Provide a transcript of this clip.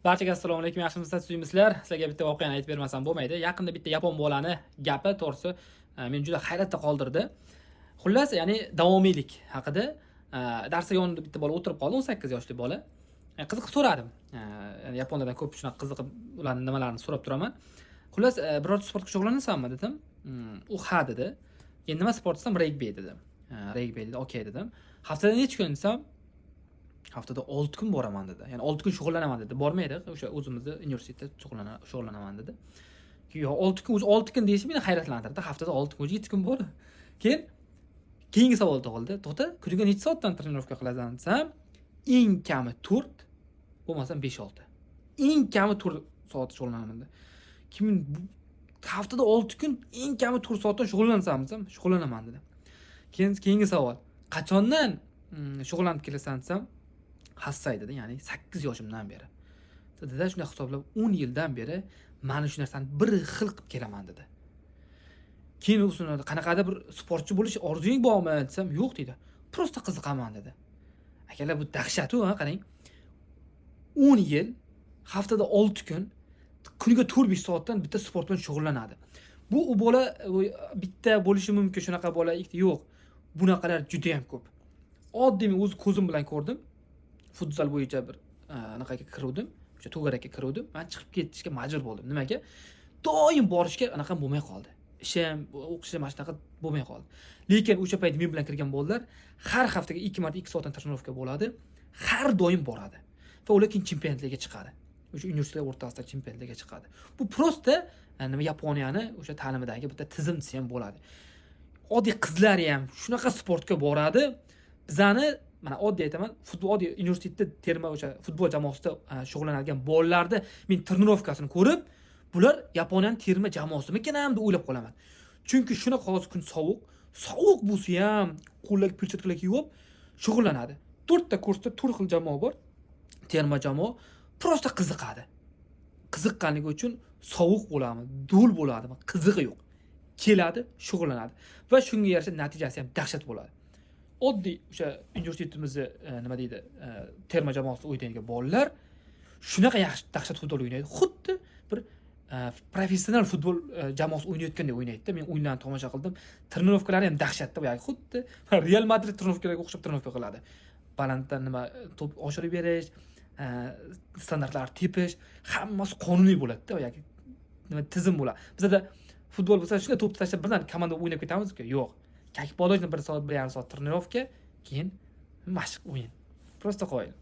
Barchaga assalomu alaykum, yaxshimisizlar, suyimsizlar. Sizlarga bitta voqeani aytib bermasam bo'lmaydi. Yaqinda bitta yapon bolani gapi to'g'risi meni juda hayratda qoldirdi. Xullas, ya'ni davomiylik haqida darsga yonida bitta bola o'tirib qoldi, 18 yoshli bola. Qiziqib so'radim. Ya'ni yaponlardan ko'p shunaqa qiziqib ularning nimalarini so'rab turaman. Xullas, birorta sportga shug'ullanasanmi dedim. U ha dedi. Endi nima sport desam, regbi dedi. Regbi dedi, okey dedim. Haftada necha kun desam, haftada 6 kun boraman dedi. Ya'ni 6 kun shug'ullanaman dedi. Bormaydi, o'sha o'zimizni universitetda shug'ullanaman dedi. Yo'q, 6 kun, o'zi 6 kun deyishi meni hayratlantirdi. Haftada 6 kun, 7 kun bor. Keyingi savol tug'ildi. To'xta, kuniga necha soatdan trenirovka qilasan desam, eng kami 4, bo'lmasa 5-6. Eng kami 4 soat shug'ullanaman dedi. Haftada 6 kun eng kami 4 soatdan shug'ullanasan desam, shug'ullanaman dedi. Keyingi savol, qachondan shug'ullanib kelasan desam, hassay dedi, ya'ni 8 yoshimdan beri. Dada shunday hisoblab 10 yildan beri mana shu narsani bir xil qilib kelaman dedi. Keyin u so'radi, qanaqadir bir sportchi bo'lish orzuying bormi desam, yo'q dedi. Prosta qiziqaman dedi. Akalar, bu dahshat-ku, qarang. 10 yil, haftada 6 kun, kuniga 4-5 soatdan bitta sport bilan shug'ullanadi. Bu u bola bitta bo'lishi mumkin, shunaqa bola yo'q. Bunaqalar juda ham ko'p. Oddiy men o'z ko'zim bilan ko'rdim. Futzal bo'yicha bir anaqaga kiruvdim, o'sha to'garakka kiruvdim. Men chiqib ketishga majbur bo'ldim. Nimaga? Doim borishga anaqa bo'lmay qoldi. Ishim, o'qishim mana shunaqa bo'lmay qoldi. Lekin o'sha payt men bilan kirgan bolalar har haftaga 2 marta 2 soatdan trenirovka bo'ladi. Har doim boradi. Va ular keyin chempionatlarga chiqadi. O'sha universitetlar o'rtasida chempionatlarga chiqadi. Bu prosta nima Yaponiyani o'sha ta'limidagi bitta tizim desa ham bo'ladi. Oddiy qizlar ham shunaqa sportga boradi. Bizani mana oddiy aytaman, oddiy universitetda terma o'sha futbol jamoasida shug'ullanadigan bolalarni men trenirovkasini ko'rib, bular Yaponiyaning terma jamoasimikan ham deb o'ylab qolaman. Chunki shunaqa hozir kun sovuq bo'lsa ham qo'llarga perchatkalar kiyib shug'ullanadi. 4 ta kursda 4 xil jamoa bor. Terma jamoa prosta qiziqadi. Qiziqqanligi uchun sovuq bo'ladimi, do'l bo'ladimi, qizig'i yo'q. Keladi, shug'ullanadi va shunga yarasha natijasi ham dahshat bo'ladi. Oddiy o'sha universitetimizni nima deydi, terma jamoasida o'ynaydigan bolalar shunaqa yaxshi dahshat futbol o'ynaydi. Xuddi bir professional futbol jamoasi o'ynayotgandek o'ynaydi-da. Men o'yinlarni tomosha qildim. Trenirovkalari ham dahshatda, ya'ni xuddi Real Madrid trenirovkalariga o'xshab trenirovka qiladi. Balanddan nima to'p oshirib berish, standartlar tepish, hammasi qonuniy bo'ladi-da, yoki nima tizim bo'ladi. Bizda futbol bo'lsa, shunday to'pni tashlab birdan komanda o'ynab ketamiz-ku? Yo'q. Kakpolovni 1 soat, 1,5 soat trenirovka, keyin mashq o'yin. Prosta qo'yil.